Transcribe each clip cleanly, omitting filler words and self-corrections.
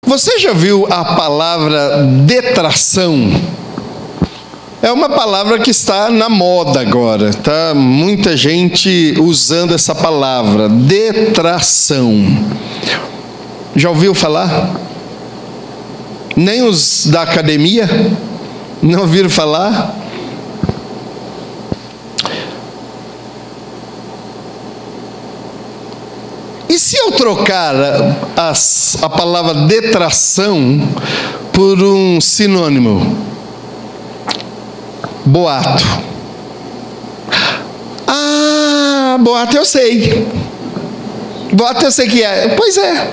Você já viu a palavra detração? É uma palavra que está na moda agora, tá? Muita gente usando essa palavra, detração. Já ouviu falar? Nem os da academia? Não ouviram falar? E se eu trocar a palavra detração por um sinônimo? Boato. Ah, boato eu sei. Boato eu sei que é. Pois é.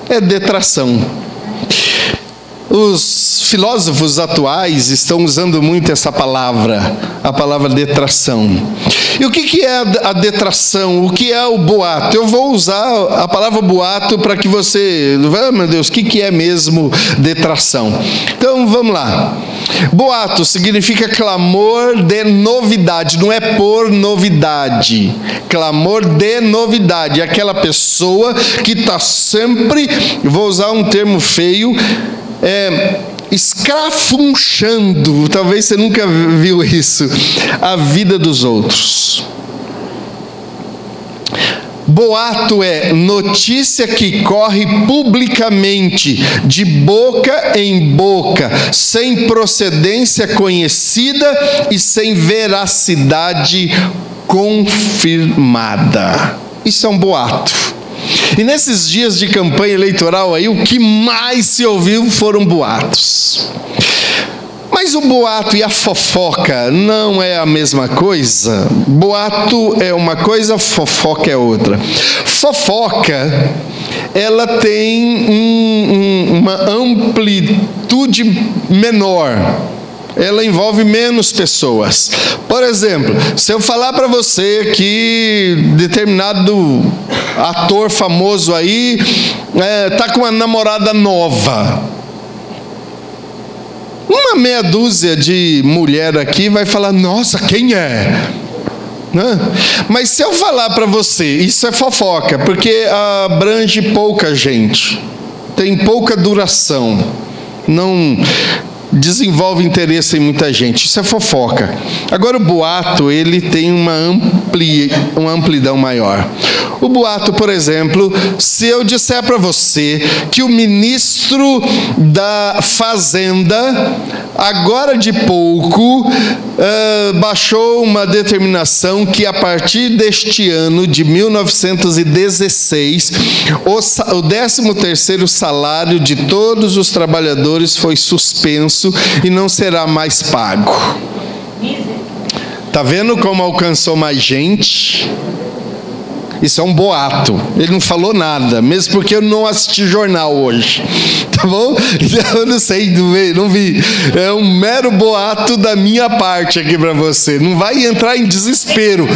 É detração. Os filósofos atuais estão usando muito essa palavra, a palavra detração. E o que é a detração? O que é o boato? Eu vou usar a palavra boato para que você... Ah, meu Deus, o que é mesmo detração? Então, vamos lá. Boato significa clamor de novidade, não é por novidade. Clamor de novidade. É aquela pessoa que está sempre, vou usar um termo feio, escrafunchando, talvez você nunca viu isso, a vida dos outros. Boato é notícia que corre publicamente, de boca em boca, sem procedência conhecida e sem veracidade confirmada. Isso é um boato. E nesses dias de campanha eleitoral aí, o que mais se ouviu foram boatos. Mas o boato e a fofoca não é a mesma coisa? Boato é uma coisa, fofoca é outra. Fofoca, ela tem uma amplitude menor. Ela envolve menos pessoas. Por exemplo, se eu falar para você que determinado ator famoso aí está com uma namorada nova, uma meia dúzia de mulher aqui vai falar, nossa, quem é? Mas se eu falar para você, isso é fofoca, porque abrange pouca gente, tem pouca duração, não desenvolve interesse em muita gente, isso é fofoca. Agora o boato, ele tem uma amplidão maior. O boato, por exemplo, se eu disser para você que o ministro da Fazenda, agora de pouco, baixou uma determinação que a partir deste ano de 1916, o 13º salário de todos os trabalhadores foi suspenso e não será mais pago. Tá vendo como alcançou mais gente? Isso é um boato. Ele não falou nada, mesmo porque eu não assisti jornal hoje. Tá bom? Eu não sei, não vi. É um mero boato da minha parte aqui para você. Não vai entrar em desespero.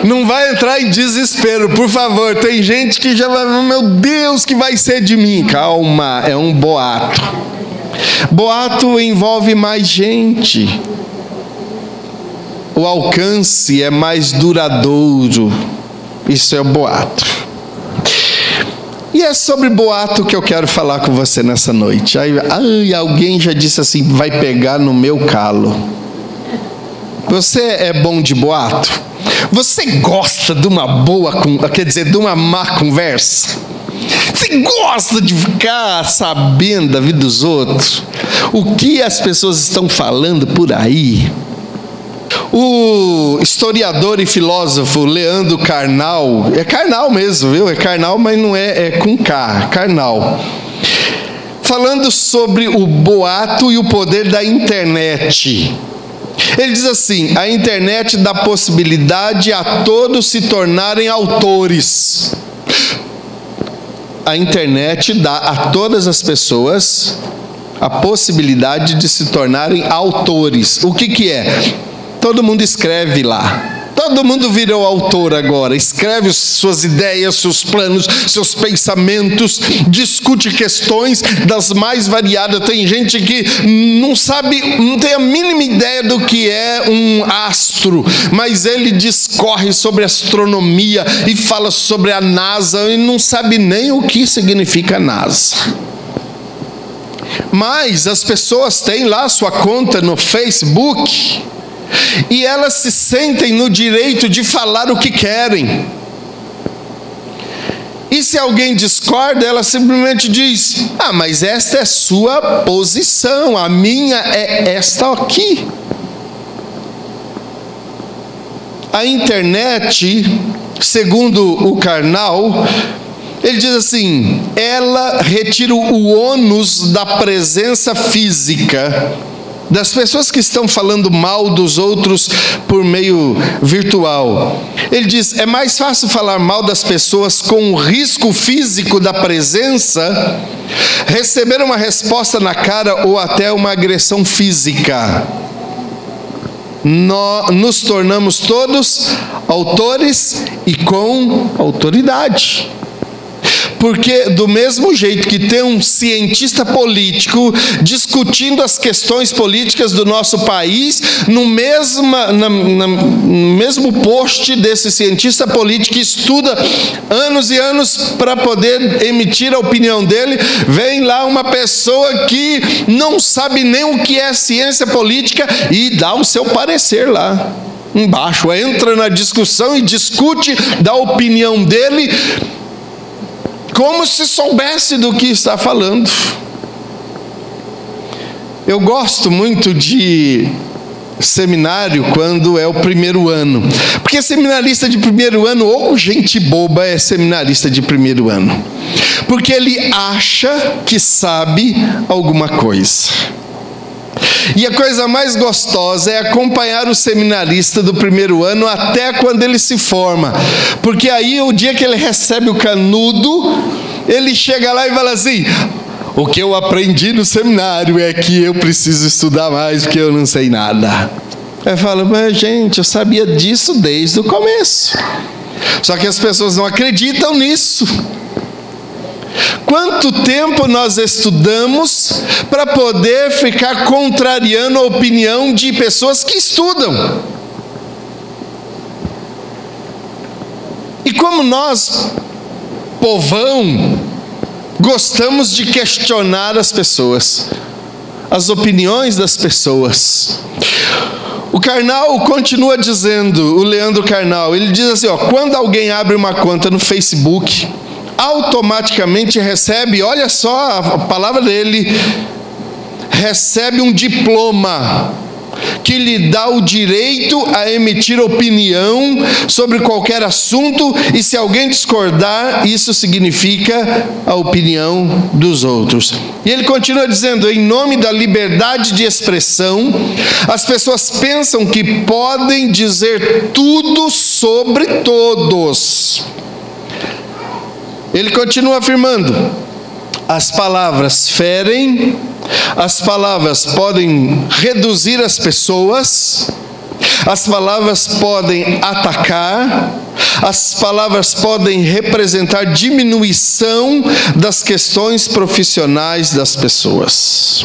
Não vai entrar em desespero, por favor. Tem gente que já vai, meu Deus, que vai ser de mim? Calma, é um boato. Boato envolve mais gente. O alcance é mais duradouro. Isso é o boato. E é sobre boato que eu quero falar com você nessa noite. Alguém já disse assim, vai pegar no meu calo. Você é bom de boato? Você gosta de uma de uma má conversa? Você gosta de ficar sabendo da vida dos outros? O que as pessoas estão falando por aí? O historiador e filósofo Leandro Carnal, é Carnal mesmo, viu? É Carnal, mas não é com K, Carnal. Falando sobre o boato e o poder da internet. Ele diz assim, a internet dá possibilidade a todos se tornarem autores. A internet dá a todas as pessoas a possibilidade de se tornarem autores. O que é? Todo mundo escreve lá. Todo mundo virou autor agora. Escreve suas ideias, seus planos, seus pensamentos. Discute questões das mais variadas. Tem gente que não sabe, não tem a mínima ideia do que é um astro. Mas ele discorre sobre astronomia e fala sobre a NASA e não sabe nem o que significa NASA. Mas as pessoas têm lá sua conta no Facebook e elas se sentem no direito de falar o que querem. E se alguém discorda, ela simplesmente diz: ah, mas esta é sua posição, a minha é esta aqui. A internet, segundo o Karnal, ele diz assim: ela retira o ônus da presença física das pessoas que estão falando mal dos outros por meio virtual. Ele diz: é mais fácil falar mal das pessoas com o risco físico da presença, receber uma resposta na cara ou até uma agressão física. Nos tornamos todos autores e com autoridade. Porque do mesmo jeito que tem um cientista político discutindo as questões políticas do nosso país, no mesmo post desse cientista político que estuda anos e anos para poder emitir a opinião dele, vem lá uma pessoa que não sabe nem o que é ciência política e dá o seu parecer lá embaixo, entra na discussão e discute da opinião dele como se soubesse do que está falando. Eu gosto muito de seminário quando é o primeiro ano, porque seminarista de primeiro ano, ou gente boba é seminarista de primeiro ano, porque ele acha que sabe alguma coisa. E a coisa mais gostosa é acompanhar o seminarista do primeiro ano até quando ele se forma, porque aí o dia que ele recebe o canudo, ele chega lá e fala assim: o que eu aprendi no seminário é que eu preciso estudar mais porque eu não sei nada. Eu falo: mas gente, eu sabia disso desde o começo, só que as pessoas não acreditam nisso. Quanto tempo nós estudamos para poder ficar contrariando a opinião de pessoas que estudam? E como nós, povão, gostamos de questionar as pessoas, as opiniões das pessoas. O Karnal continua dizendo, o Leandro Karnal, ele diz assim, quando alguém abre uma conta no Facebook, automaticamente recebe, olha só a palavra dele, recebe um diploma que lhe dá o direito a emitir opinião sobre qualquer assunto, e se alguém discordar, isso significa a opinião dos outros. E ele continua dizendo, em nome da liberdade de expressão, as pessoas pensam que podem dizer tudo sobre todos. Ele continua afirmando, as palavras ferem, as palavras podem reduzir as pessoas, as palavras podem atacar, as palavras podem representar diminuição das questões profissionais das pessoas.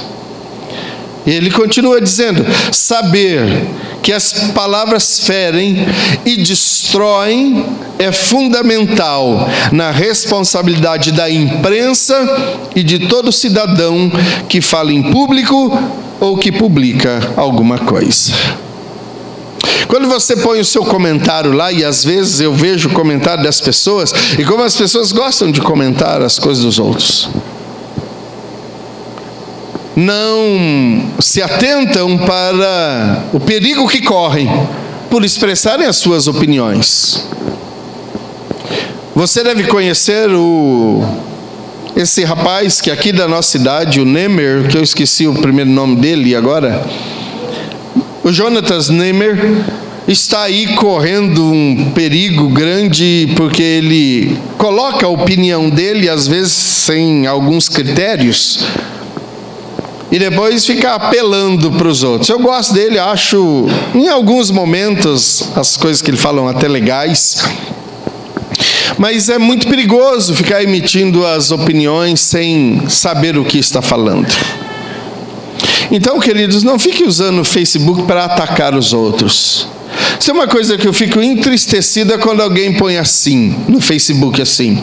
E ele continua dizendo, saber que as palavras ferem e destroem é fundamental na responsabilidade da imprensa e de todo cidadão que fala em público ou que publica alguma coisa. Quando você põe o seu comentário lá, e às vezes eu vejo o comentário das pessoas, e como as pessoas gostam de comentar as coisas dos outros, não se atentam para o perigo que correm por expressarem as suas opiniões. Você deve conhecer esse rapaz que aqui da nossa cidade, o Nemer, que eu esqueci o primeiro nome dele agora, o Jonatas Nemer, está aí correndo um perigo grande porque ele coloca a opinião dele, às vezes sem alguns critérios, e depois fica apelando para os outros. Eu gosto dele, acho, em alguns momentos, as coisas que ele fala até legais, mas é muito perigoso ficar emitindo as opiniões sem saber o que está falando. Então, queridos, não fique usando o Facebook para atacar os outros. Isso é uma coisa que eu fico entristecida quando alguém põe assim, no Facebook assim,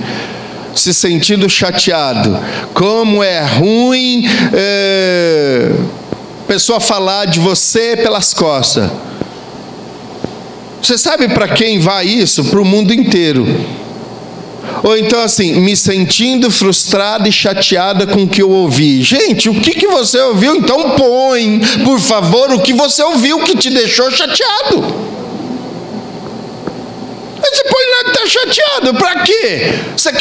se sentindo chateado. Como é ruim pessoa falar de você pelas costas. Você sabe para quem vai isso? Para o mundo inteiro. Ou então assim, me sentindo frustrada e chateada com o que eu ouvi. Gente, o que você ouviu? Então põe, por favor, o que você ouviu que te deixou chateado. Você põe lá que está chateado, para quê? Você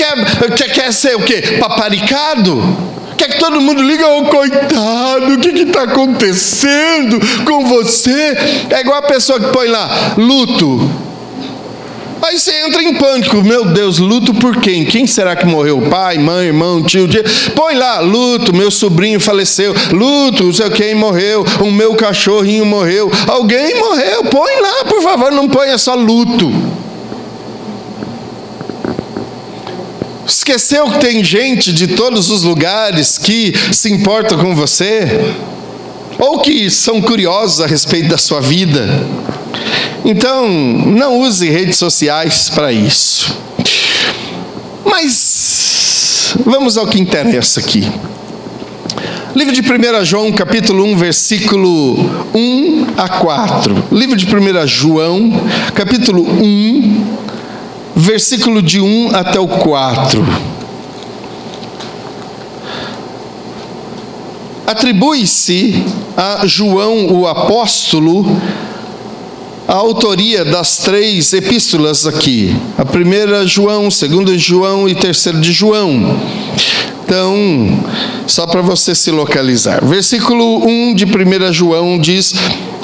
quer ser o quê? Paparicado? Quer que todo mundo liga, oh, coitado, o que está acontecendo com você? É igual a pessoa que põe lá, luto. Aí você entra em pânico, meu Deus, luto por quem? Quem será que morreu? Pai, mãe, irmão, tio? Põe lá, luto, meu sobrinho faleceu. Luto, não sei quem morreu. O meu cachorrinho morreu. Alguém morreu. Põe lá, por favor, não ponha só luto. Esqueceu que tem gente de todos os lugares que se importa com você? Ou que são curiosos a respeito da sua vida? Então, não use redes sociais para isso. Mas, vamos ao que interessa aqui. Livro de 1 João, capítulo 1, versículo 1 a 4. Livro de 1 João, capítulo 1, versículo de 1 até o 4. Atribui-se a João, o apóstolo, a autoria das 3 epístolas aqui. A 1 João, 2 João e 3 de João. Então, só para você se localizar. Versículo 1 de 1 João diz: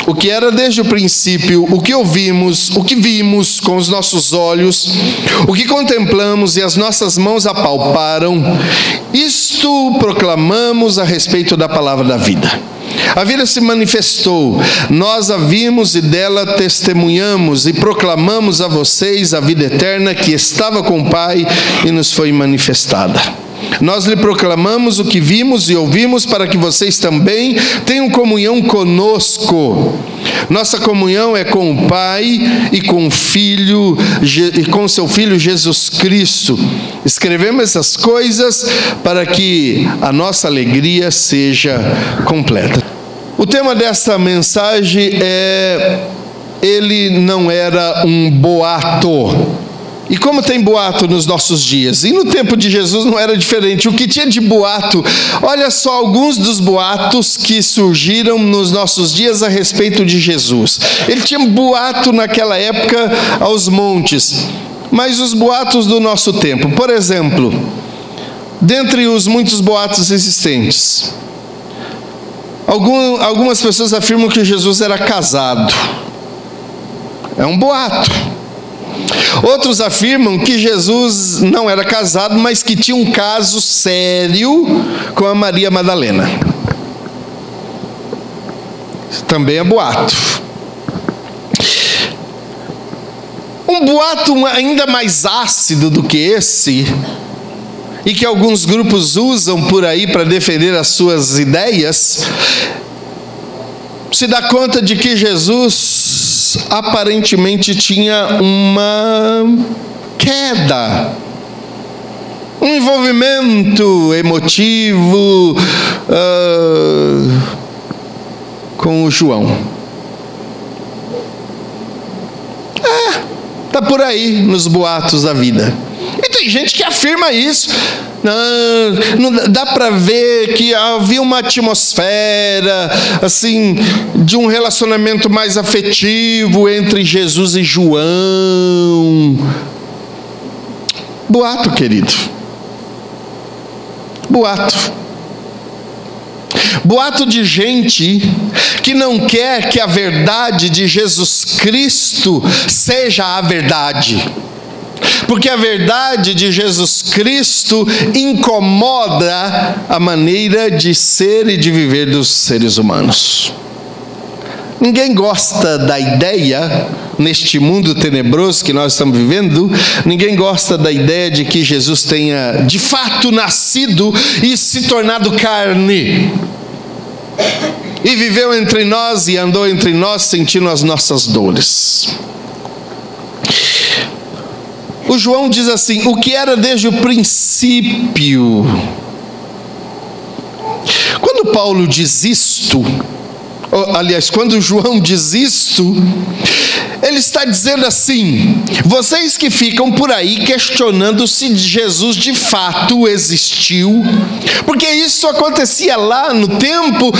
o que era desde o princípio, o que ouvimos, o que vimos com os nossos olhos, o que contemplamos e as nossas mãos apalparam, isto proclamamos a respeito da palavra da vida. A vida se manifestou, nós a vimos e dela testemunhamos e proclamamos a vocês a vida eterna que estava com o Pai e nos foi manifestada. Nós lhe proclamamos o que vimos e ouvimos para que vocês também tenham comunhão conosco. Nossa comunhão é com o Pai e com o Filho, e com seu Filho Jesus Cristo. Escrevemos essas coisas para que a nossa alegria seja completa. O tema dessa mensagem é: ele não era um boato. E como tem boato nos nossos dias? E no tempo de Jesus não era diferente. O que tinha de boato? Olha só alguns dos boatos que surgiram nos nossos dias a respeito de Jesus. Ele tinha boato naquela época aos montes. Mas os boatos do nosso tempo, por exemplo, dentre os muitos boatos existentes, algumas pessoas afirmam que Jesus era casado. É um boato. Outros afirmam que Jesus não era casado, mas que tinha um caso sério com a Maria Madalena. Isso também é boato. Um boato ainda mais ácido do que esse, e que alguns grupos usam por aí para defender as suas ideias, se dá conta de que Jesus aparentemente tinha uma queda, um envolvimento emotivo com o João. Está por aí nos boatos da vida. E tem gente que afirma isso. Não dá para ver que havia uma atmosfera assim de um relacionamento mais afetivo entre Jesus e João. Boato, querido. Boato. Boato de gente que não quer que a verdade de Jesus Cristo seja a verdade. Porque a verdade de Jesus Cristo incomoda a maneira de ser e de viver dos seres humanos. Ninguém gosta da ideia, neste mundo tenebroso que nós estamos vivendo, ninguém gosta da ideia de que Jesus tenha de fato nascido e se tornado carne. E viveu entre nós e andou entre nós sentindo as nossas dores. o João diz assim: o que era desde o princípio. Quando Paulo diz isto, aliás, quando João diz isto, ele está dizendo assim: vocês que ficam por aí questionando se Jesus de fato existiu, porque isso acontecia lá no tempo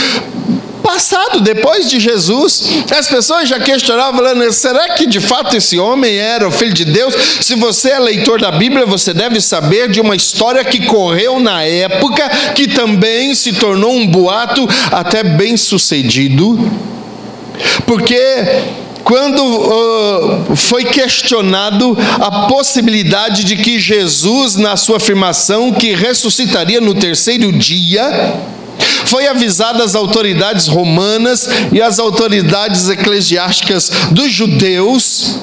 passado, depois de Jesus, as pessoas já questionavam, falando: será que de fato esse homem era o Filho de Deus? Se você é leitor da Bíblia, você deve saber de uma história que correu na época, que também se tornou um boato até bem sucedido, porque quando foi questionado a possibilidade de que Jesus, na sua afirmação que ressuscitaria no terceiro dia, foi avisado às autoridades romanas e às autoridades eclesiásticas dos judeus,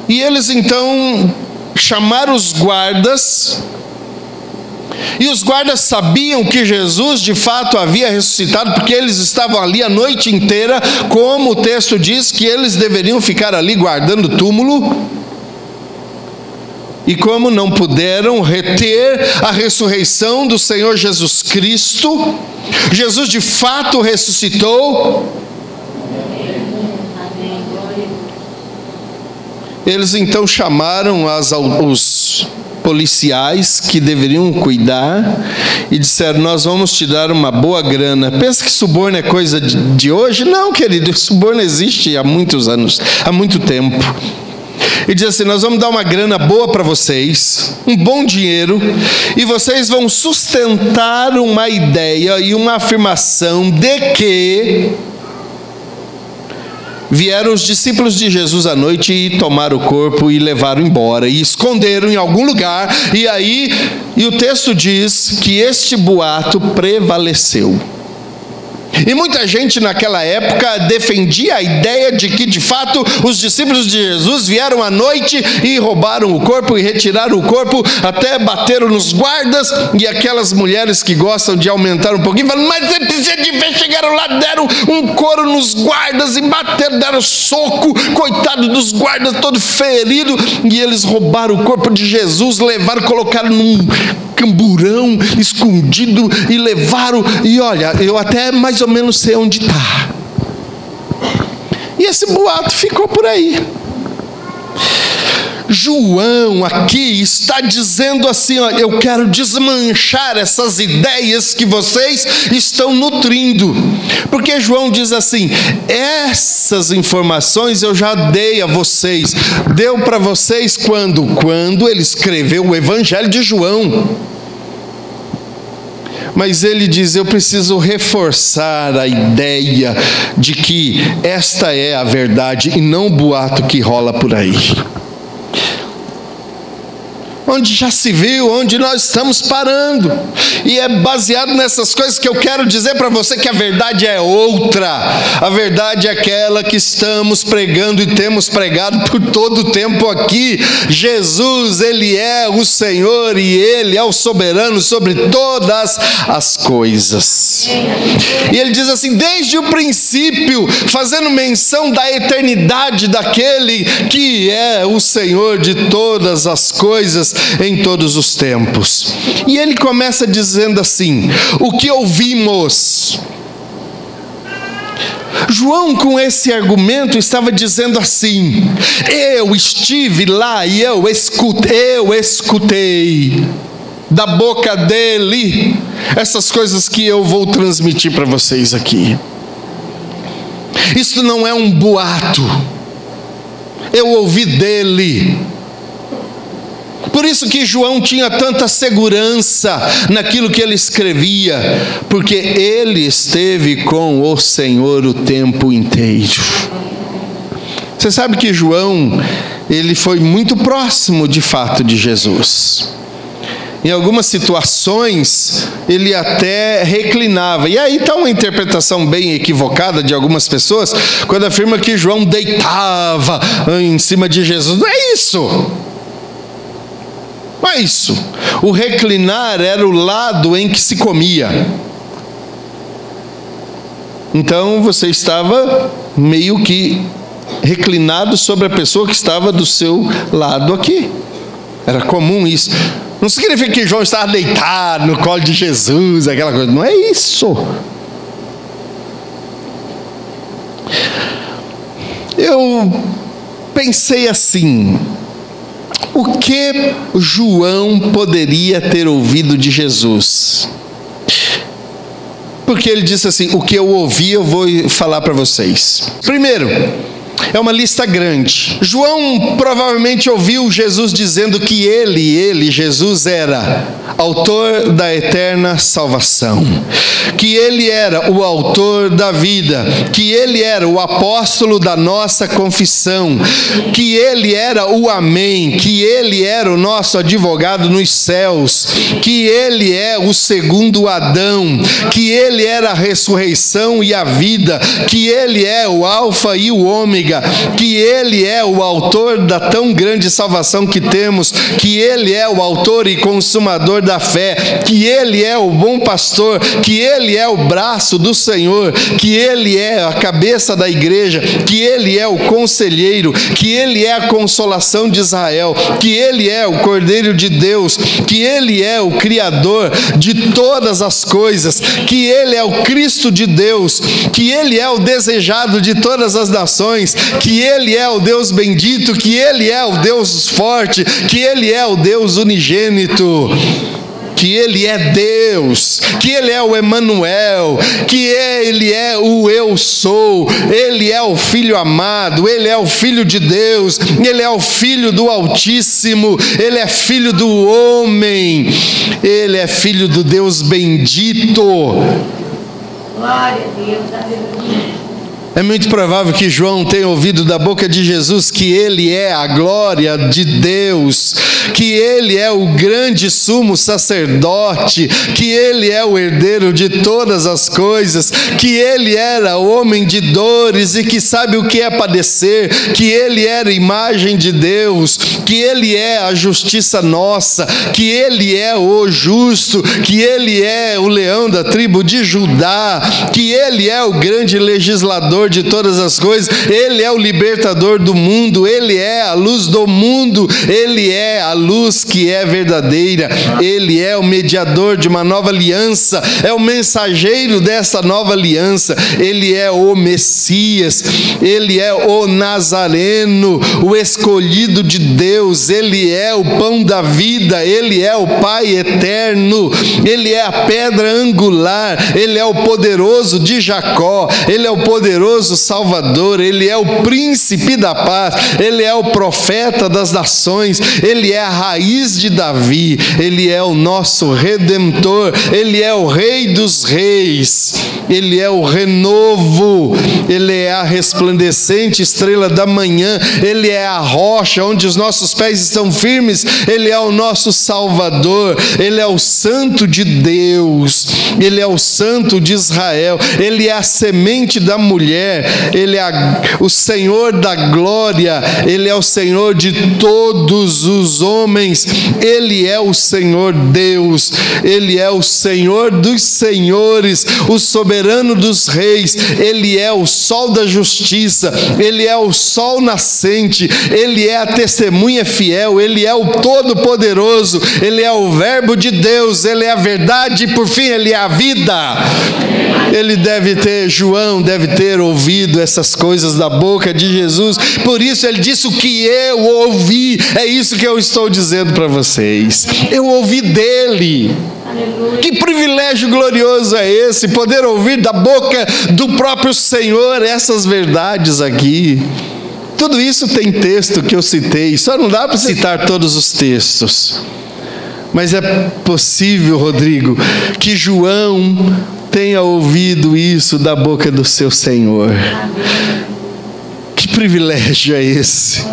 e eles então chamaram os guardas, e os guardas sabiam que Jesus de fato havia ressuscitado, porque eles estavam ali a noite inteira, como o texto diz que eles deveriam ficar ali guardando o túmulo. E como não puderam reter a ressurreição do Senhor Jesus Cristo, Jesus de fato ressuscitou, eles então chamaram os policiais que deveriam cuidar e disseram: nós vamos te dar uma boa grana. Pensa que suborno é coisa de hoje? Não, querido, suborno existe há muitos anos, há muito tempo. E diz assim: nós vamos dar uma grana boa para vocês, um bom dinheiro, e vocês vão sustentar uma ideia e uma afirmação de que vieram os discípulos de Jesus à noite e tomaram o corpo e levaram embora, e esconderam em algum lugar, e o texto diz que este boato prevaleceu. E muita gente naquela época defendia a ideia de que de fato os discípulos de Jesus vieram à noite e roubaram o corpo e retiraram o corpo, até bateram nos guardas, e aquelas mulheres que gostam de aumentar um pouquinho falam: mas você precisa de ver, chegaram lá, deram um couro nos guardas e bateram, deram soco, coitado dos guardas, todo ferido, e eles roubaram o corpo de Jesus, levaram, colocaram num camburão escondido e levaram, e olha, eu até mais ou menos sei onde está. E esse boato ficou por aí. João aqui está dizendo assim: ó, eu quero desmanchar essas ideias que vocês estão nutrindo, porque João diz assim: essas informações eu já dei a vocês. Deu para vocês quando ele escreveu o Evangelho de João. Mas ele diz: eu preciso reforçar a ideia de que esta é a verdade e não o boato que rola por aí. Onde já se viu, onde nós estamos parando. E é baseado nessas coisas que eu quero dizer para você que a verdade é outra. A verdade é aquela que estamos pregando e temos pregado por todo o tempo aqui. Jesus, Ele é o Senhor e Ele é o soberano sobre todas as coisas. E Ele diz assim: desde o princípio, fazendo menção da eternidade daquele que é o Senhor de todas as coisas, em todos os tempos. E ele começa dizendo assim: o que ouvimos. João, com esse argumento, estava dizendo assim: eu estive lá e eu escutei da boca dele essas coisas que eu vou transmitir para vocês aqui. Isso não é um boato, eu ouvi dele. Por isso que João tinha tanta segurança naquilo que ele escrevia, porque ele esteve com o Senhor o tempo inteiro. Você sabe que João, ele foi muito próximo de fato de Jesus. Em algumas situações, ele até reclinava. E aí está uma interpretação bem equivocada de algumas pessoas, quando afirma que João deitava em cima de Jesus. Não é isso. Não é isso. O reclinar era o lado em que se comia. Então você estava meio que reclinado sobre a pessoa que estava do seu lado aqui. Era comum isso. Não significa que João estava deitado no colo de Jesus, aquela coisa. Não é isso. Eu pensei assim: o que João poderia ter ouvido de Jesus? Porque ele disse assim: o que eu ouvi eu vou falar para vocês. Primeiro, é uma lista grande. João provavelmente ouviu Jesus dizendo que ele, Jesus, era autor da eterna salvação, que ele era o autor da vida, que ele era o apóstolo da nossa confissão, que ele era o amém, que ele era o nosso advogado nos céus, que ele é o segundo Adão, que ele era a ressurreição e a vida, que ele é o alfa e o ômega, que ele é o autor da tão grande salvação que temos, que ele é o autor e consumador da fé, que ele é o bom pastor, que ele é o braço do Senhor, que ele é a cabeça da igreja, que ele é o conselheiro, que ele é a consolação de Israel, que ele é o Cordeiro de Deus, que ele é o Criador de todas as coisas, que ele é o Cristo de Deus, que ele é o desejado de todas as nações, que ele é o Deus bendito, que ele é o Deus forte, que ele é o Deus unigênito, que ele é Deus, que ele é o Emanuel, que ele é o eu sou, ele é o Filho amado, ele é o Filho de Deus, ele é o Filho do Altíssimo, ele é filho do homem, ele é filho do Deus bendito. Glória a Deus, aleluia. É muito provável que João tenha ouvido da boca de Jesus que ele é a glória de Deus, que ele é o grande sumo sacerdote, que ele é o herdeiro de todas as coisas, que ele era homem de dores e que sabe o que é padecer, que ele era imagem de Deus, que ele é a justiça nossa, que ele é o justo, que ele é o leão da tribo de Judá, que ele é o grande legislador de todas as coisas, ele é o libertador do mundo, ele é a luz do mundo, ele é a luz que é verdadeira, ele é o mediador de uma nova aliança, é o mensageiro dessa nova aliança, ele é o Messias, ele é o Nazareno, o escolhido de Deus, ele é o pão da vida, ele é o Pai eterno, ele é a pedra angular, ele é o poderoso de Jacó, ele é o poderoso Salvador, ele é o príncipe da paz, ele é o profeta das nações, ele é a raiz de Davi, ele é o nosso redentor, ele é o rei dos reis, ele é o renovo, ele é a resplandecente estrela da manhã, ele é a rocha onde os nossos pés estão firmes, ele é o nosso Salvador, ele é o santo de Deus, ele é o santo de Israel, ele é a semente da mulher, ele é o Senhor da glória, ele é o Senhor de todos os homens, ele é o Senhor Deus, ele é o Senhor dos senhores, o soberano dos reis, ele é o sol da justiça, ele é o sol nascente, ele é a testemunha fiel, ele é o todo-poderoso, ele é o verbo de Deus, ele é a verdade e por fim ele é a vida. João deve ter ouvido essas coisas da boca de Jesus, por isso ele disse: o que eu ouvi, é isso que eu estou dizendo para vocês, eu ouvi dele. Aleluia. Que privilégio glorioso é esse, poder ouvir da boca do próprio Senhor essas verdades aqui. Tudo isso tem texto que eu citei, só não dá para citar todos os textos, mas é possível, Rodrigo, que João tenha ouvido isso da boca do seu Senhor. Que privilégio é esse?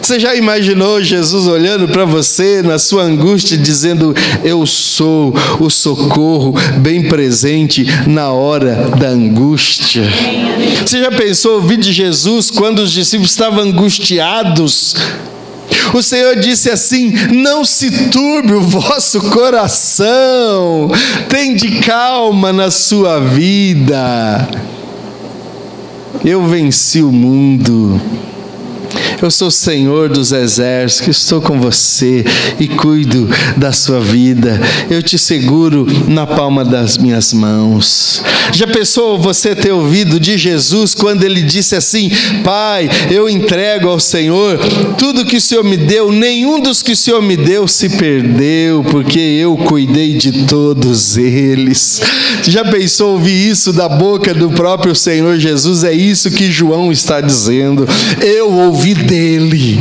Você já imaginou Jesus olhando para você na sua angústia dizendo: eu sou o socorro bem presente na hora da angústia? Você já pensou ouvir de Jesus quando os discípulos estavam angustiados? O Senhor disse assim: não se turbe o vosso coração, tende calma na sua vida. eu venci o mundo. Eu sou o Senhor dos exércitos, estou com você e cuido da sua vida. Eu te seguro na palma das minhas mãos. Já pensou você ter ouvido de Jesus quando ele disse assim: Pai, eu entrego ao Senhor tudo que o Senhor me deu, nenhum dos que o Senhor me deu se perdeu, porque eu cuidei de todos eles. Já pensou ouvir isso da boca do próprio Senhor Jesus? É isso que João está dizendo. Eu ouvi dele.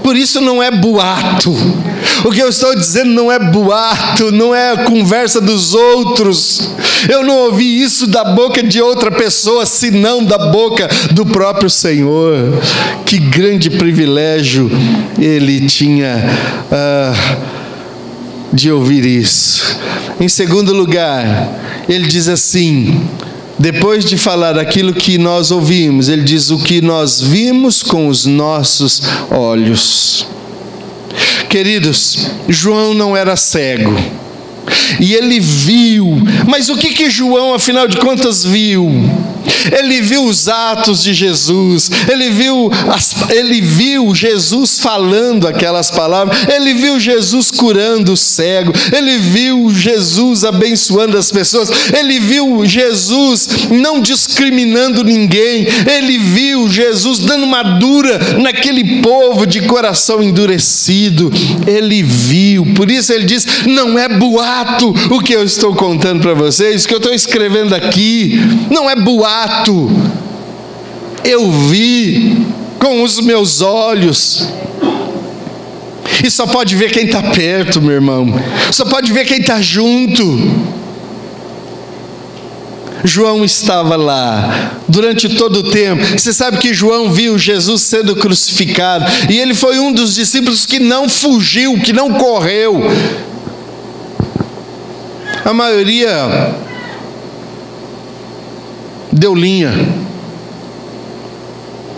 Por isso não é boato. O que eu estou dizendo não é boato, não é conversa dos outros. Eu não ouvi isso da boca de outra pessoa, senão da boca do próprio Senhor. Que grande privilégio ele tinha de ouvir isso. Em segundo lugar, ele diz assim, depois de falar aquilo que nós ouvimos, ele diz: o que nós vimos com os nossos olhos. Queridos, João não era cego, e ele viu, mas o que João, afinal de contas, viu? Ele viu os atos de Jesus, ele viu Jesus falando aquelas palavras, ele viu Jesus curando o cego, ele viu Jesus abençoando as pessoas, ele viu Jesus não discriminando ninguém, ele viu Jesus dando uma dura naquele povo de coração endurecido, ele viu. Por isso ele diz: não é boato o que eu estou contando para vocês, o que eu estou escrevendo aqui, não é boato. Eu vi com os meus olhos. E só pode ver quem está perto, meu irmão. Só pode ver quem está junto. João estava lá durante todo o tempo. Você sabe que João viu Jesus sendo crucificado, e ele foi um dos discípulos que não fugiu, que não correu. A maioria deu linha,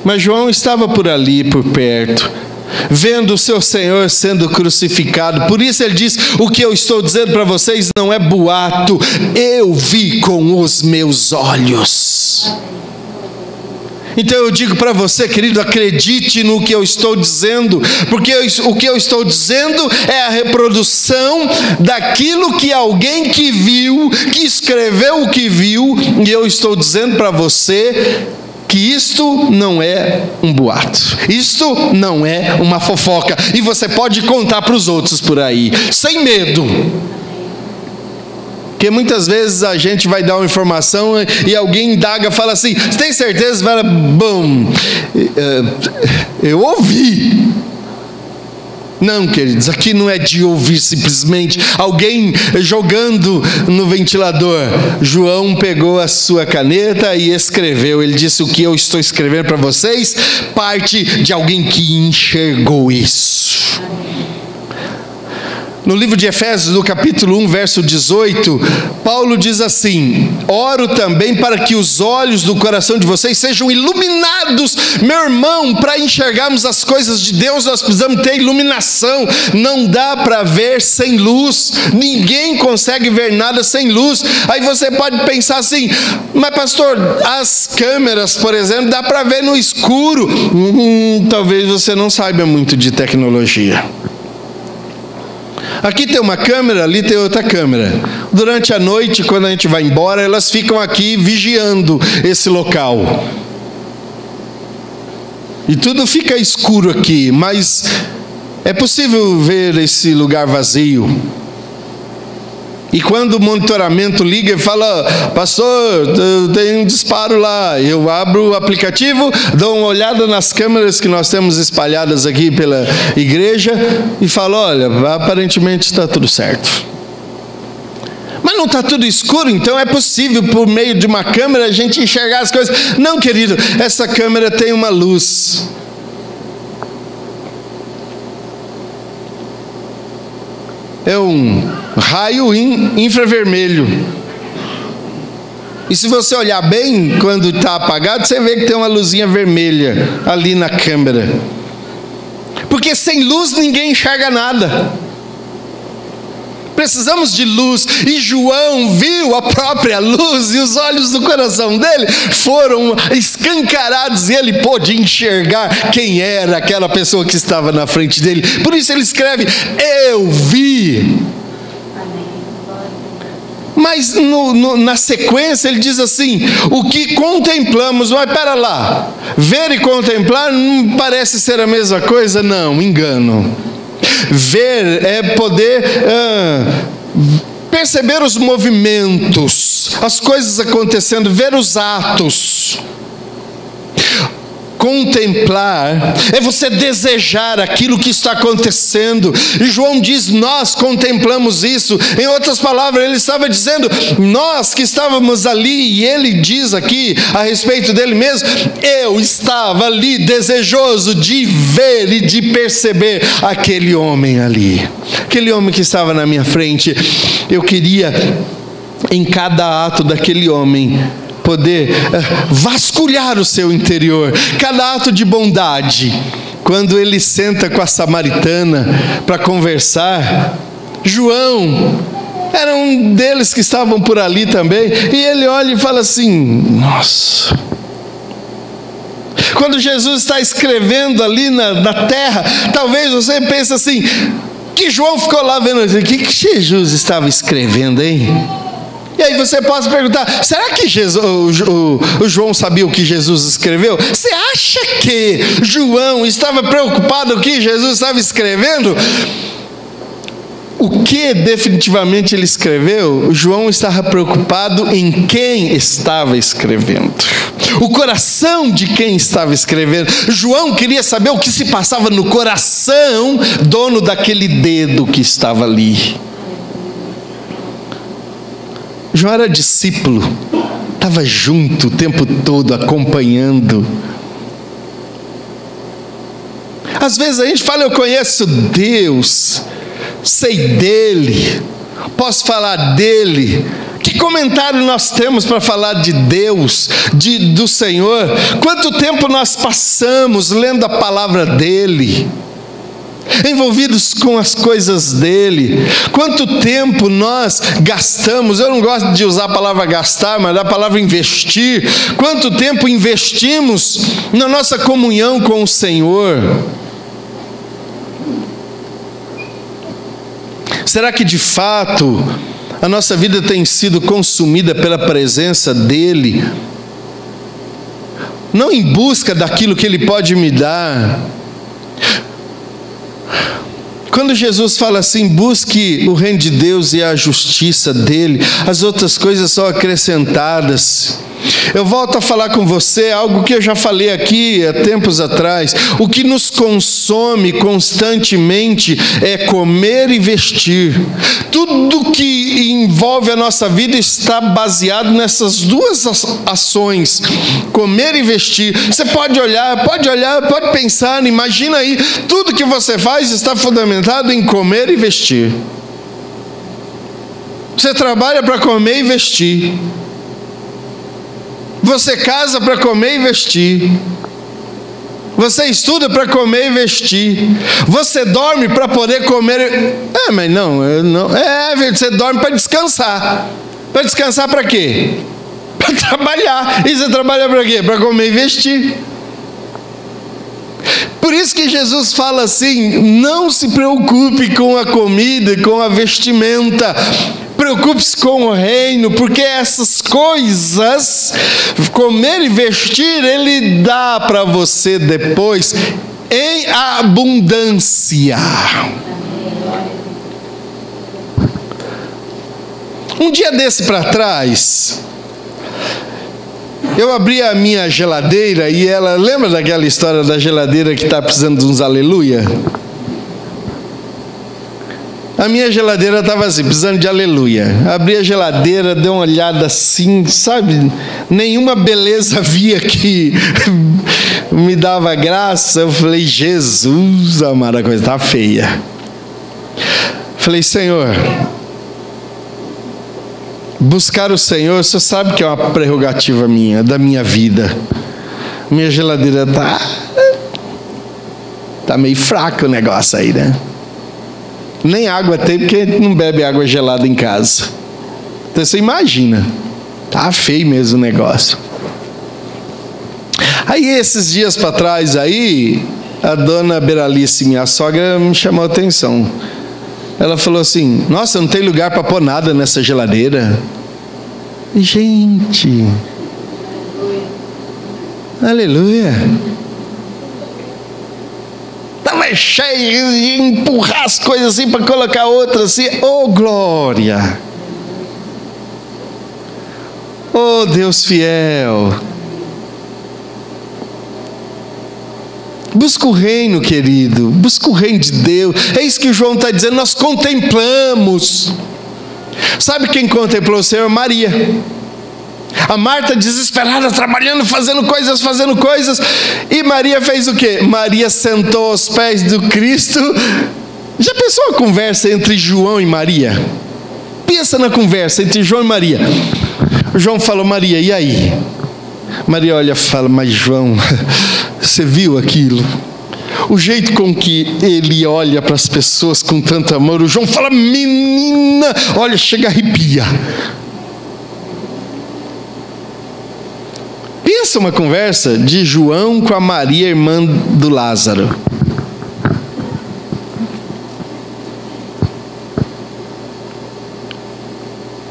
mas João estava por ali, por perto, vendo o seu Senhor sendo crucificado. Por isso ele diz: o que eu estou dizendo para vocês não é boato, eu vi com os meus olhos. Então eu digo para você, querido, acredite no que eu estou dizendo, porque o que eu estou dizendo é a reprodução daquilo que alguém que viu, que escreveu o que viu, e eu estou dizendo para você que isto não é um boato, isto não é uma fofoca, e você pode contar para os outros por aí, sem medo. Porque muitas vezes a gente vai dar uma informação e alguém indaga, fala assim: você tem certeza? Fala: bom, eu ouvi. Não, queridos, aqui não é de ouvir simplesmente alguém jogando no ventilador. João pegou a sua caneta e escreveu. Ele disse: o que eu estou escrevendo para vocês parte de alguém que enxergou isso. No livro de Efésios, no capítulo 1, verso 18, Paulo diz assim: oro também para que os olhos do coração de vocês sejam iluminados. Meu irmão, para enxergarmos as coisas de Deus, nós precisamos ter iluminação. Não dá para ver sem luz. Ninguém consegue ver nada sem luz. Aí você pode pensar assim: mas pastor, as câmeras, por exemplo, dá para ver no escuro. Talvez você não saiba muito de tecnologia. Aqui tem uma câmera, ali tem outra câmera. Durante a noite, quando a gente vai embora, elas ficam aqui vigiando esse local. E tudo fica escuro aqui, mas é possível ver esse lugar vazio. E quando o monitoramento liga e fala: pastor, tem um disparo lá, eu abro o aplicativo, dou uma olhada nas câmeras que nós temos espalhadas aqui pela igreja e falo: olha, aparentemente está tudo certo. Mas não está tudo escuro, então é possível por meio de uma câmera a gente enxergar as coisas. Não, querido, essa câmera tem uma luz. É um raio infravermelho. E se você olhar bem, quando está apagado, você vê que tem uma luzinha vermelha ali na câmera. Porque sem luz ninguém enxerga nada. Precisamos de luz. E João viu a própria luz e os olhos do coração dele foram escancarados e ele pôde enxergar quem era aquela pessoa que estava na frente dele. Por isso ele escreve: eu vi. Mas na sequência ele diz assim: o que contemplamos. Mas pera lá, ver e contemplar não parece ser a mesma coisa? Não, engano. Ver é poder perceber os movimentos, as coisas acontecendo, ver os atos. Contemplar é você desejar aquilo que está acontecendo. E João diz: nós contemplamos isso. Em outras palavras, ele estava dizendo: nós que estávamos ali, e ele diz aqui a respeito dele mesmo: eu estava ali desejoso de ver e de perceber aquele homem ali, aquele homem que estava na minha frente. Eu queria, em cada ato daquele homem, poder vasculhar o seu interior, cada ato de bondade. Quando ele senta com a samaritana para conversar, João era um deles que estavam por ali também, e ele olha e fala assim: nossa. Quando Jesus está escrevendo ali na terra, talvez você pense assim: que João ficou lá vendo, o que Jesus estava escrevendo, hein? E aí você pode perguntar: será que o João sabia o que Jesus escreveu? Você acha que João estava preocupado com o que Jesus estava escrevendo? O que definitivamente ele escreveu? João estava preocupado em quem estava escrevendo, o coração de quem estava escrevendo. João queria saber o que se passava no coração, dono daquele dedo que estava ali. João era discípulo, estava junto o tempo todo, acompanhando. Às vezes a gente fala: eu conheço Deus, sei dele, posso falar dele. Que comentário nós temos para falar de Deus, do Senhor? Quanto tempo nós passamos lendo a palavra dele, envolvidos com as coisas dele? Quanto tempo nós gastamos? Eu não gosto de usar a palavra gastar, mas a palavra investir. Quanto tempo investimos na nossa comunhão com o Senhor? Será que de fato a nossa vida tem sido consumida pela presença dele? Não em busca daquilo que ele pode me dar. Quando Jesus fala assim: busque o reino de Deus e a justiça dele, as outras coisas são acrescentadas. Eu volto a falar com você algo que eu já falei aqui há tempos atrás: o que nos consome constantemente é comer e vestir. Tudo que envolve a nossa vida está baseado nessas duas ações: comer e vestir. Você pode olhar, pode pensar, imagina aí, tudo que você faz está fundamentado em comer e vestir. Você trabalha para comer e vestir. Você casa para comer e vestir. Você estuda para comer e vestir. Você dorme para poder comer. Mas não. Você dorme para descansar. Para descansar para quê? Para trabalhar. E você trabalha para quê? Para comer e vestir. Por isso que Jesus fala assim: não se preocupe com a comida e com a vestimenta. Preocupe-se com o reino, porque essas coisas, comer e vestir, ele dá para você depois em abundância. Um dia desse para trás, eu abri a minha geladeira e ela... Lembra daquela história da geladeira que está precisando de uns aleluia? A minha geladeira estava assim, precisando de aleluia. Abri a geladeira, dei uma olhada assim, sabe? Nenhuma beleza via que me dava graça. Eu falei: Jesus amado, a coisa está feia. Falei: Senhor, buscar o Senhor, você sabe que é uma prerrogativa minha, da minha vida. Minha geladeira está meio fraca o negócio aí, né? Nem água tem, porque não bebe água gelada em casa. Então você imagina, tá feio mesmo o negócio. Aí esses dias para trás aí, a dona Beralice, minha sogra, me chamou a atenção. Ela falou assim: nossa, não tem lugar para pôr nada nessa geladeira. E, gente, aleluia. Estava cheio de empurrar as coisas assim para colocar outras assim. Oh, glória! Oh, Deus fiel! Busca o reino, querido. Busca o reino de Deus. É isso que João está dizendo. Nós contemplamos. Sabe quem contemplou o Senhor? Maria. A Marta desesperada, trabalhando, fazendo coisas. E Maria fez o quê? Maria sentou aos pés do Cristo. Já pensou a conversa entre João e Maria? Pensa na conversa entre João e Maria. João falou: Maria, e aí? Maria olha e fala: mas João, você viu aquilo? O jeito com que ele olha para as pessoas com tanto amor. O João fala: menina, olha, chega a arrepiar. Pensa uma conversa de João com a Maria, irmã do Lázaro.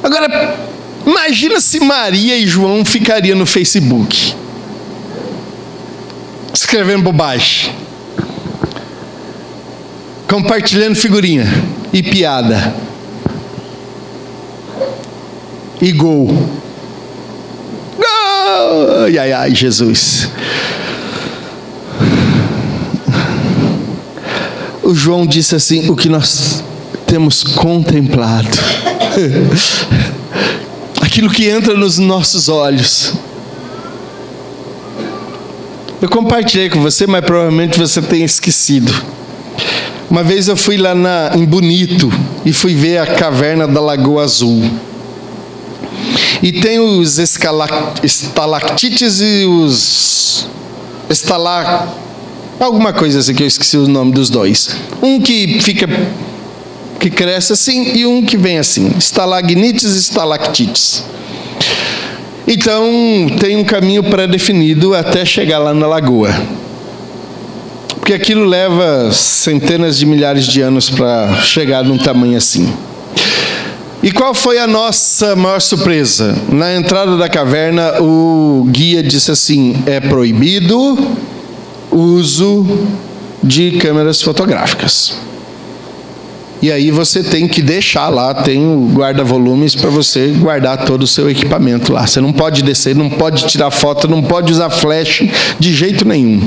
Agora, imagina se Maria e João ficariam no Facebook, escrevendo bobagem, compartilhando figurinha e piada e gol. Gol! Ai, ai, ai, Jesus. O João disse assim: o que nós temos contemplado, aquilo que entra nos nossos olhos. Eu compartilhei com você, mas provavelmente você tenha esquecido. Uma vez eu fui lá em Bonito e fui ver a caverna da Lagoa Azul. E tem os estalactites e os alguma coisa assim que eu esqueci o nome dos dois. Um que cresce assim e um que vem assim. Estalagnites e estalactites. Então tem um caminho pré-definido até chegar lá na lagoa. Porque aquilo leva centenas de milhares de anos para chegar num tamanho assim. E qual foi a nossa maior surpresa? Na entrada da caverna, o guia disse assim: é proibido o uso de câmeras fotográficas. E aí você tem que deixar lá, tem o guarda-volumes para você guardar todo o seu equipamento lá. Você não pode descer, não pode tirar foto, não pode usar flash de jeito nenhum.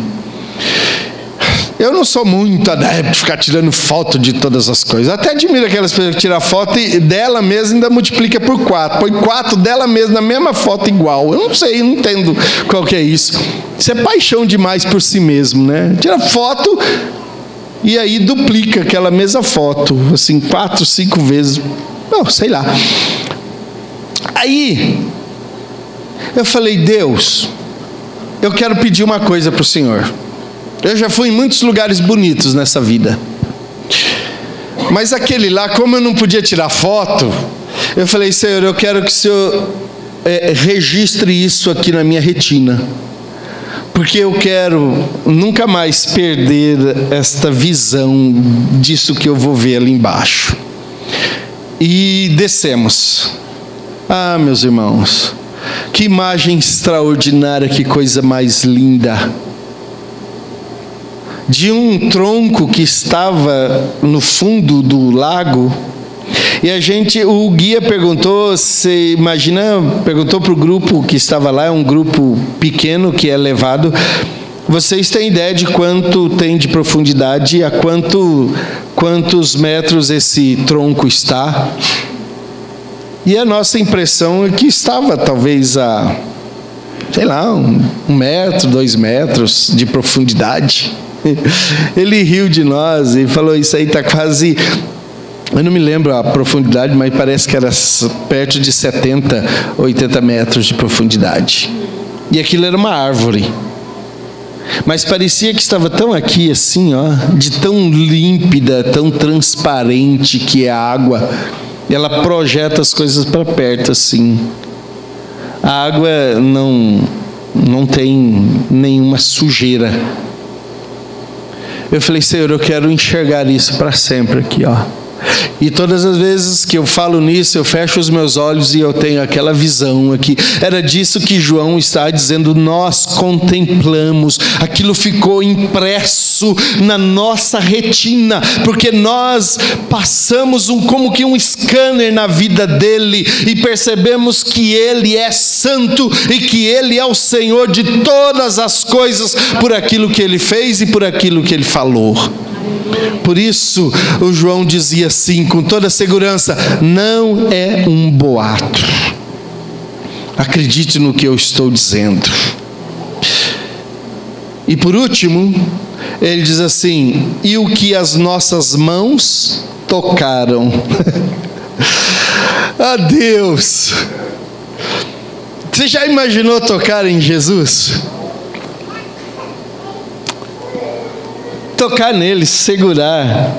Eu não sou muito adepto de ficar tirando foto de todas as coisas. Até admiro aquelas pessoas que tiram foto e dela mesma ainda multiplica por 4. Põe 4 dela mesma na mesma foto igual. Eu não sei, não entendo qual que é isso. Isso é paixão demais por si mesmo, né? Tira foto e aí duplica aquela mesma foto, assim, 4, 5 vezes. Não, sei lá. Aí, eu falei: Deus, eu quero pedir uma coisa para o Senhor. Eu já fui em muitos lugares bonitos nessa vida, mas aquele lá, como eu não podia tirar foto, eu falei: Senhor, eu quero que o Senhor registre isso aqui na minha retina, porque eu quero nunca mais perder esta visão disso que eu vou ver ali embaixo. E descemos. Ah, meus irmãos, que imagem extraordinária, que coisa mais linda. De um tronco que estava no fundo do lago. E o guia perguntou, perguntou para o grupo que estava lá, é um grupo pequeno que é levado: vocês têm ideia de quanto tem de profundidade, a quantos metros esse tronco está? E a nossa impressão é que estava talvez a, sei lá, 1 metro, 2 metros de profundidade. Ele riu de nós e falou: isso aí está quase, eu não me lembro a profundidade, mas parece que era perto de 70, 80 metros de profundidade. E aquilo era uma árvore. Mas parecia que estava tão aqui assim, ó, de tão límpida, tão transparente que é a água. Ela projeta as coisas para perto assim. A água não tem nenhuma sujeira. Eu falei, Senhor, eu quero enxergar isso para sempre aqui, ó. E todas as vezes que eu falo nisso, eu fecho os meus olhos e eu tenho aquela visão aqui. Era disso que João está dizendo, nós contemplamos. Aquilo ficou impresso na nossa retina, porque nós passamos como que um scanner na vida dele e percebemos que ele é santo e que ele é o Senhor de todas as coisas, por aquilo que ele fez e por aquilo que ele falou. Por isso o João dizia assim, com toda segurança, não é um boato. Acredite no que eu estou dizendo. E por último, ele diz assim, e o que as nossas mãos tocaram. Ah, Deus! Você já imaginou tocar em Jesus? Tocar nele, segurar.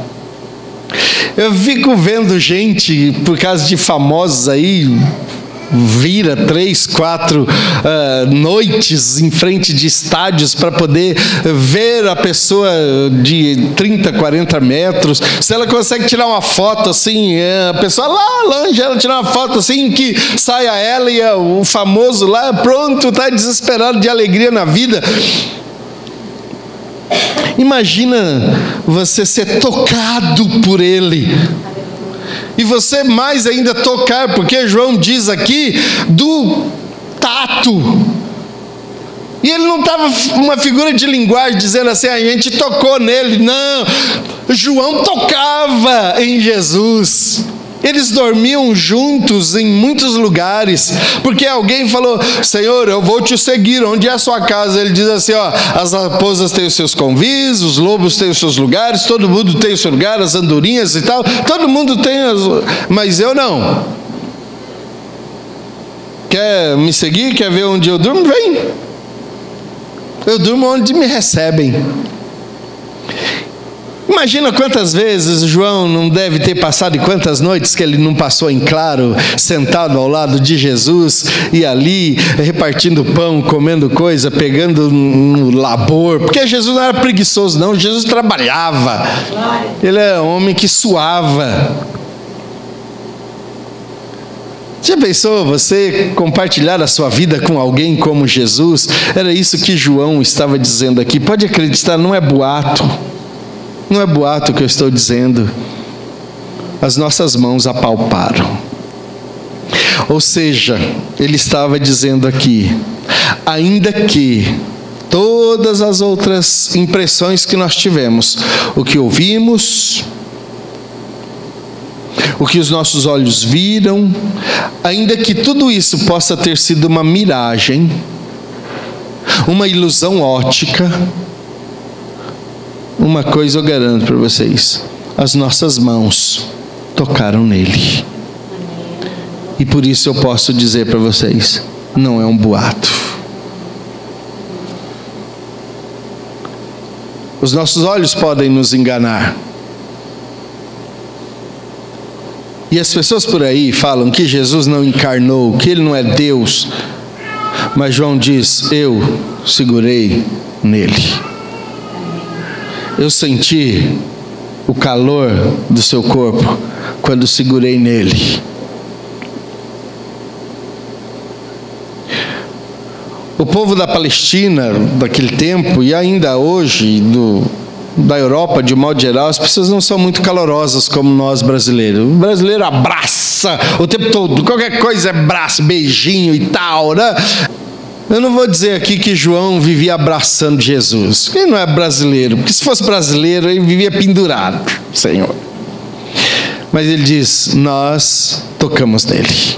Eu fico vendo gente, por causa de famosos aí, vira 3, 4 noites em frente de estádios para poder ver a pessoa de 30, 40 metros. Se ela consegue tirar uma foto assim, a pessoa lá longe, ela tirar uma foto assim, que saia ela e o famoso lá, pronto, está desesperado de alegria na vida. Imagina você ser tocado por ele. E você mais ainda tocar, porque João diz aqui do tato. E ele não estava uma figura de linguagem dizendo assim, a gente tocou nele. Não, João tocava em Jesus. Eles dormiam juntos em muitos lugares, porque alguém falou, Senhor, eu vou te seguir, onde é a sua casa? Ele diz assim, ó, as raposas têm os seus convites, os lobos têm os seus lugares, todo mundo tem o seu lugar, as andorinhas e tal, todo mundo tem, mas eu não. Quer me seguir? Quer ver onde eu durmo? Vem. Eu durmo onde me recebem. Imagina quantas vezes João não deve ter passado e quantas noites que ele não passou em claro, sentado ao lado de Jesus e ali repartindo pão, comendo coisa, pegando no labor, porque Jesus não era preguiçoso não, Jesus trabalhava, ele era um homem que suava. Já pensou você compartilhar a sua vida com alguém como Jesus? Era isso que João estava dizendo aqui. Pode acreditar, não é boato. Não é boato que eu estou dizendo. As nossas mãos apalparam. Ou seja, ele estava dizendo aqui, ainda que todas as outras impressões que nós tivemos, o que ouvimos, o que os nossos olhos viram, ainda que tudo isso possa ter sido uma miragem, uma ilusão óptica, uma coisa eu garanto para vocês, as nossas mãos tocaram nele. E por isso eu posso dizer para vocês, não é um boato. Os nossos olhos podem nos enganar. E as pessoas por aí falam que Jesus não encarnou, que ele não é Deus. Mas João diz, eu segurei nele. Eu senti o calor do seu corpo quando segurei nele. O povo da Palestina daquele tempo e ainda hoje da Europa de um modo geral, as pessoas não são muito calorosas como nós brasileiros. O brasileiro abraça o tempo todo, qualquer coisa é abraço, beijinho e tal, né? Eu não vou dizer aqui que João vivia abraçando Jesus. Ele não é brasileiro, porque se fosse brasileiro, ele vivia pendurado, Senhor. Mas ele diz, nós tocamos nele.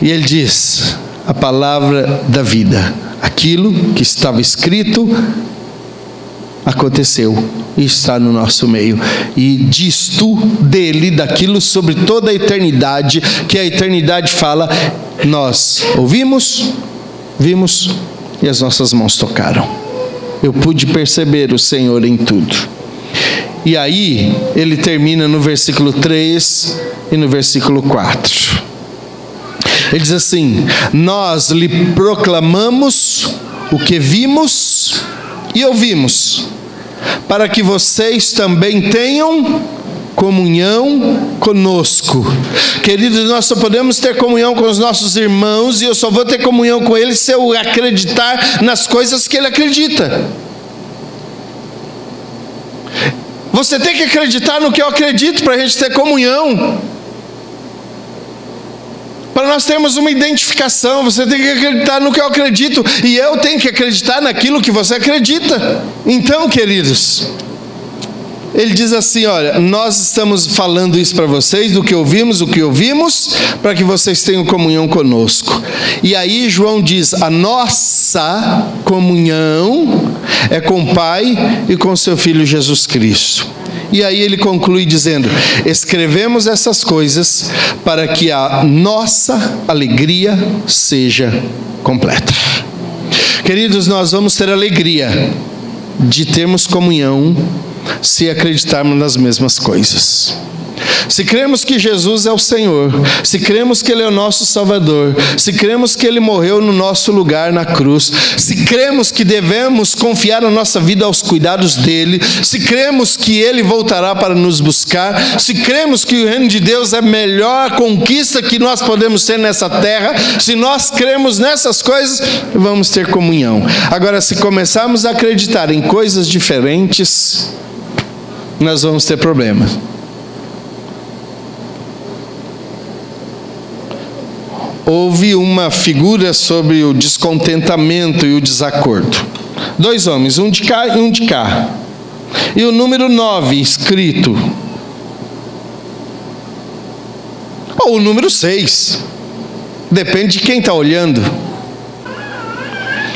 E ele diz, a palavra da vida. Aquilo que estava escrito, aconteceu e está no nosso meio. E disto, dele, daquilo sobre toda a eternidade, que a eternidade fala, nós ouvimos, vimos e as nossas mãos tocaram. Eu pude perceber o Senhor em tudo. E aí, ele termina no versículo 3 e no versículo 4. Ele diz assim: nós lhe proclamamos o que vimos e ouvimos, para que vocês também tenham comunhão conosco. Queridos, nós só podemos ter comunhão com os nossos irmãos, e eu só vou ter comunhão com eles se eu acreditar nas coisas que ele acredita. Você tem que acreditar no que eu acredito para a gente ter comunhão, para nós termos uma identificação. Você tem que acreditar no que eu acredito, e eu tenho que acreditar naquilo que você acredita. Então, queridos, ele diz assim: olha, nós estamos falando isso para vocês, do que ouvimos, para que vocês tenham comunhão conosco. E aí João diz: a nossa comunhão é com o Pai e com seu Filho Jesus Cristo. E aí ele conclui dizendo: escrevemos essas coisas para que a nossa alegria seja completa. Queridos, nós vamos ter alegria de termos comunhão se acreditarmos nas mesmas coisas. Se cremos que Jesus é o Senhor, se cremos que Ele é o nosso Salvador, se cremos que Ele morreu no nosso lugar na cruz, se cremos que devemos confiar a nossa vida aos cuidados dEle, se cremos que Ele voltará para nos buscar, se cremos que o reino de Deus é a melhor conquista que nós podemos ter nessa terra, se nós cremos nessas coisas, vamos ter comunhão. Agora, se começarmos a acreditar em coisas diferentes, nós vamos ter problemas. Houve uma figura sobre o descontentamento e o desacordo. 2 homens, um de cá e um de cá. E o número 9 escrito. Ou o número 6. Depende de quem está olhando.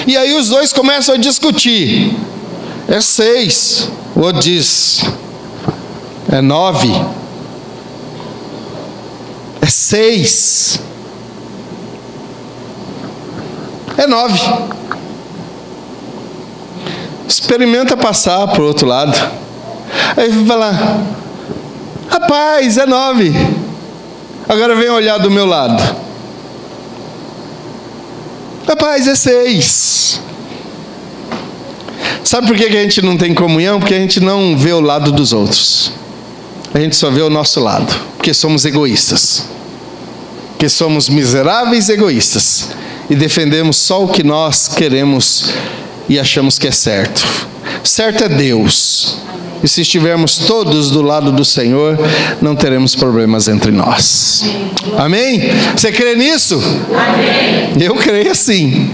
E aí os dois começam a discutir. É 6. O outro diz: é 9. É 6. É 9. Experimenta passar para o outro lado. Aí vai falar: rapaz, é 9. Agora vem olhar do meu lado. Rapaz, é 6. Sabe por que a gente não tem comunhão? Porque a gente não vê o lado dos outros. A gente só vê o nosso lado. Porque somos egoístas. Porque somos miseráveis egoístas. E defendemos só o que nós queremos e achamos que é certo. Certo é Deus. E se estivermos todos do lado do Senhor, não teremos problemas entre nós. Amém? Você crê nisso? Amém. Eu creio assim.